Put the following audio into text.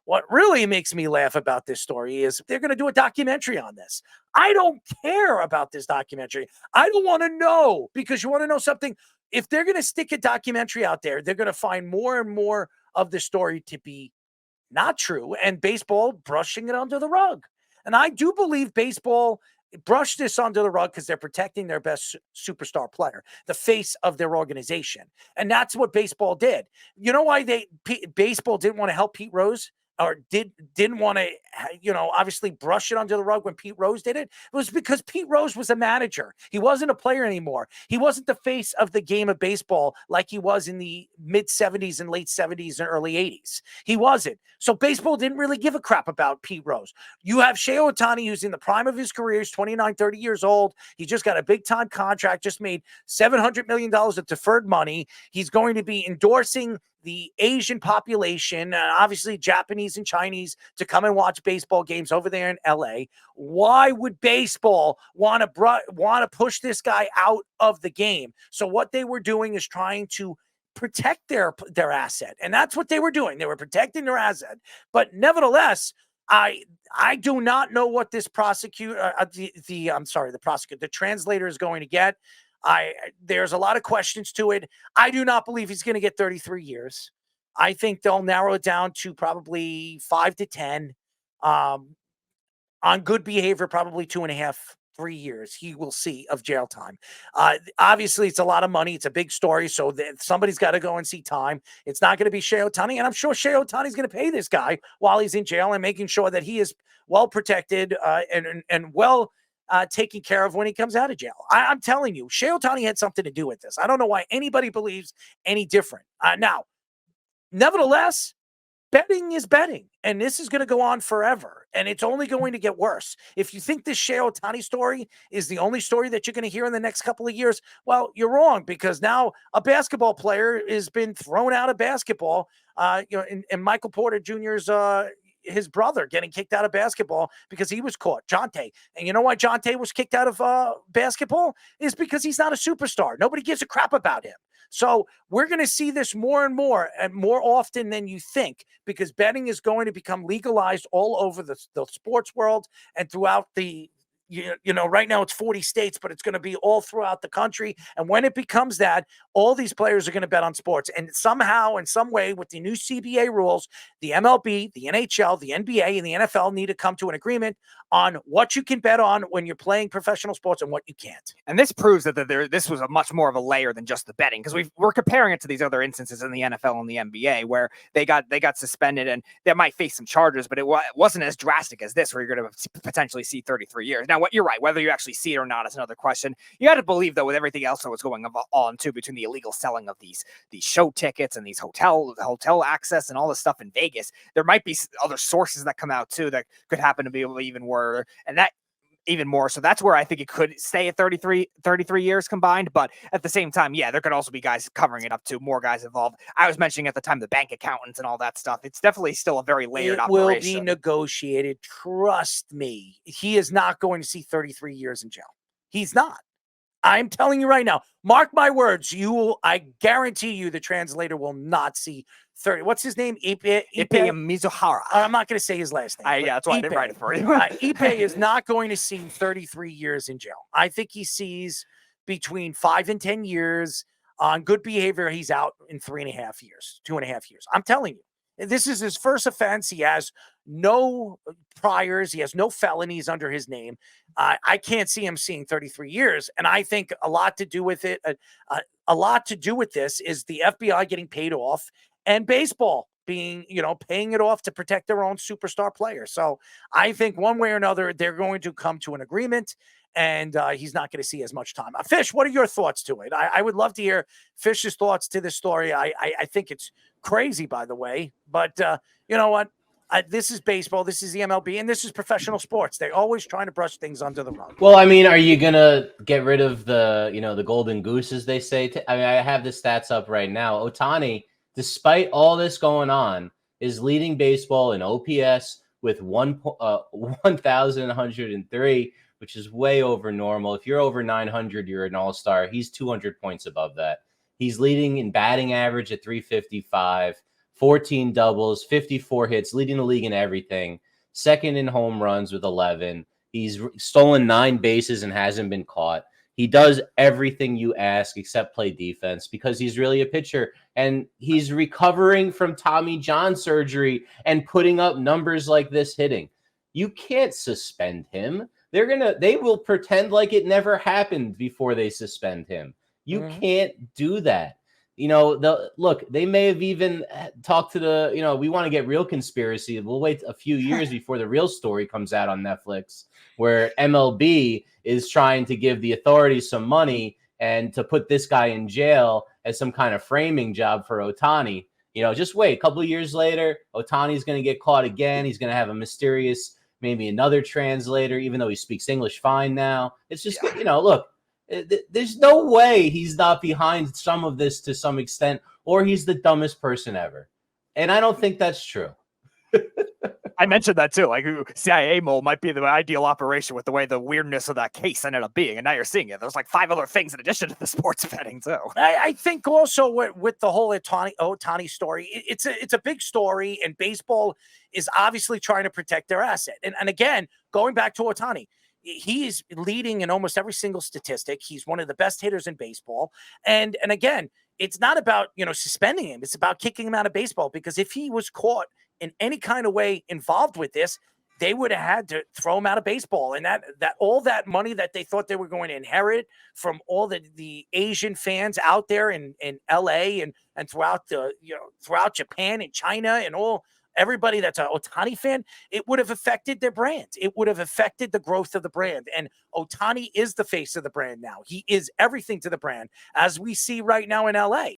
What really makes me laugh about this story is they're going to do a documentary on this. I don't care about this documentary. I don't want to know, because you want to know something. If they're going to stick a documentary out there, they're going to find more and more of the story to be not true, and baseball brushing it under the rug. And I do believe baseball brushed this under the rug because they're protecting their best superstar player, the face of their organization. And that's what baseball did. You know why baseball didn't want to help Pete Rose, or didn't want to, obviously brush it under the rug when Pete Rose did it? It was because Pete Rose was a manager. He wasn't a player anymore. He wasn't the face of the game of baseball like he was in the mid 70s and late 70s and early 80s. He wasn't. So baseball didn't really give a crap about Pete Rose. You have Shohei Ohtani, who's in the prime of his career. He's 29, 30 years old. He just got a big time contract, just made $700 million of deferred money. He's going to be endorsing the Asian population, obviously Japanese and Chinese, to come and watch baseball games over there in LA. Why would baseball want to push this guy out of the game? So what they were doing is trying to protect their asset, and that's what they were doing. They were protecting their asset. But nevertheless, I do not know what this the translator is going to get. There's a lot of questions to it. I do not believe he's going to get 33 years. I think they'll narrow it down to probably 5 to 10. On good behavior, probably 2.5, 3 years he will see of jail time. Obviously, it's a lot of money. It's a big story, so somebody's got to go and see time. It's not going to be Shohei Ohtani, and I'm sure Shohei Ohtani is going to pay this guy while he's in jail and making sure that he is well protected and well taken care of when he comes out of jail. I'm telling you, Shohei Ohtani had something to do with this. I don't know why anybody believes any different. Now, nevertheless, betting is betting, and this is going to go on forever, and it's only going to get worse. If you think this Shohei Ohtani story is the only story that you're going to hear in the next couple of years, well, you're wrong, because now a basketball player has been thrown out of basketball. And Michael Porter Jr.'s his brother getting kicked out of basketball because he was caught, Jonte. And you know why Jonte was kicked out of basketball? Is because he's not a superstar. Nobody gives a crap about him. So we're going to see this more and more often than you think, because betting is going to become legalized all over the sports world and throughout the, right now it's 40 states, but it's going to be all throughout the country. And when it becomes that, all these players are going to bet on sports. And somehow, in some way, with the new CBA rules, the MLB, the NHL, the NBA, and the NFL need to come to an agreement on what you can bet on when you're playing professional sports and what you can't. And this proves that this was a much more of a layer than just the betting, because we're comparing it to these other instances in the NFL and the NBA where they got suspended and they might face some charges, but it wasn't as drastic as this, where you're going to potentially see 33 years. Now, you're right, whether you actually see it or not is another question. You got to believe, though, with everything else that was going on too, between the illegal selling of these show tickets and these hotel access and all this stuff in Vegas, there might be other sources that come out too that could happen to be even worse, and that even more. So that's where I think it could stay at 33 years combined. But at the same time, yeah, there could also be guys covering it up too, more guys involved. I was mentioning at the time the bank accountants and all that stuff. It's definitely still a very layered operation. It will be negotiated. Trust me. He is not going to see 33 years in jail. He's not. I'm telling you right now, mark my words, I guarantee you the translator will not see 30. What's his name? Ippei Mizahura. I'm not going to say his last name. That's why I didn't write it for you. Ippei is not going to see 33 years in jail. I think he sees between 5 and 10 years. On good behavior, he's out in 3.5 years, 2.5 years. I'm telling you. This is his first offense. He has no priors. He has no felonies under his name. I can't see him seeing 33 years. And I think a lot to do with it, a lot to do with this is the FBI getting paid off and baseball being, paying it off to protect their own superstar players. So I think one way or another, they're going to come to an agreement, and he's not going to see as much time. Fish, what are your thoughts to it? I would love to hear Fish's thoughts to this story. I think it's crazy, by the way, but you know what? This is baseball, this is the MLB, and this is professional sports. They're always trying to brush things under the rug. Well, I mean, are you going to get rid of the golden goose, as they say? I mean, I have the stats up right now. Ohtani, despite all this going on, is leading baseball in OPS with 1,103, which is way over normal. If you're over 900, you're an all-star. He's 200 points above that. He's leading in batting average at 355, 14 doubles, 54 hits, leading the league in everything. Second in home runs with 11. He's stolen 9 bases and hasn't been caught. He does everything you ask except play defense because he's really a pitcher, and he's recovering from Tommy John surgery and putting up numbers like this hitting. You can't suspend him. They will pretend like it never happened before they suspend him. You can't do that. Look, they may have even talked to we want to get real conspiracy. We'll wait a few years before the real story comes out on Netflix, where MLB is trying to give the authorities some money and to put this guy in jail as some kind of framing job for Ohtani. Just wait. A couple of years later, Ohtani's going to get caught again. He's going to have a mysterious, maybe another translator, even though he speaks English fine now. It's just, look, there's no way he's not behind some of this to some extent, or he's the dumbest person ever. And I don't think that's true. I mentioned that too. Like, CIA mole might be the ideal operation with the way the weirdness of that case ended up being, and now you're seeing it. There's like 5 other things in addition to the sports betting too. I think also with the whole Ohtani story, it's a big story, and baseball is obviously trying to protect their asset. And again, going back to Ohtani, he's leading in almost every single statistic. He's one of the best hitters in baseball, and again, it's not about suspending him. It's about kicking him out of baseball, because if he was caught in any kind of way involved with this, they would have had to throw him out of baseball. And that all that money that they thought they were going to inherit from all the Asian fans out there in LA and throughout throughout Japan and China and everybody that's an Ohtani fan, it would have affected their brand. It would have affected the growth of the brand. And Ohtani is the face of the brand now. He is everything to the brand, as we see right now in LA.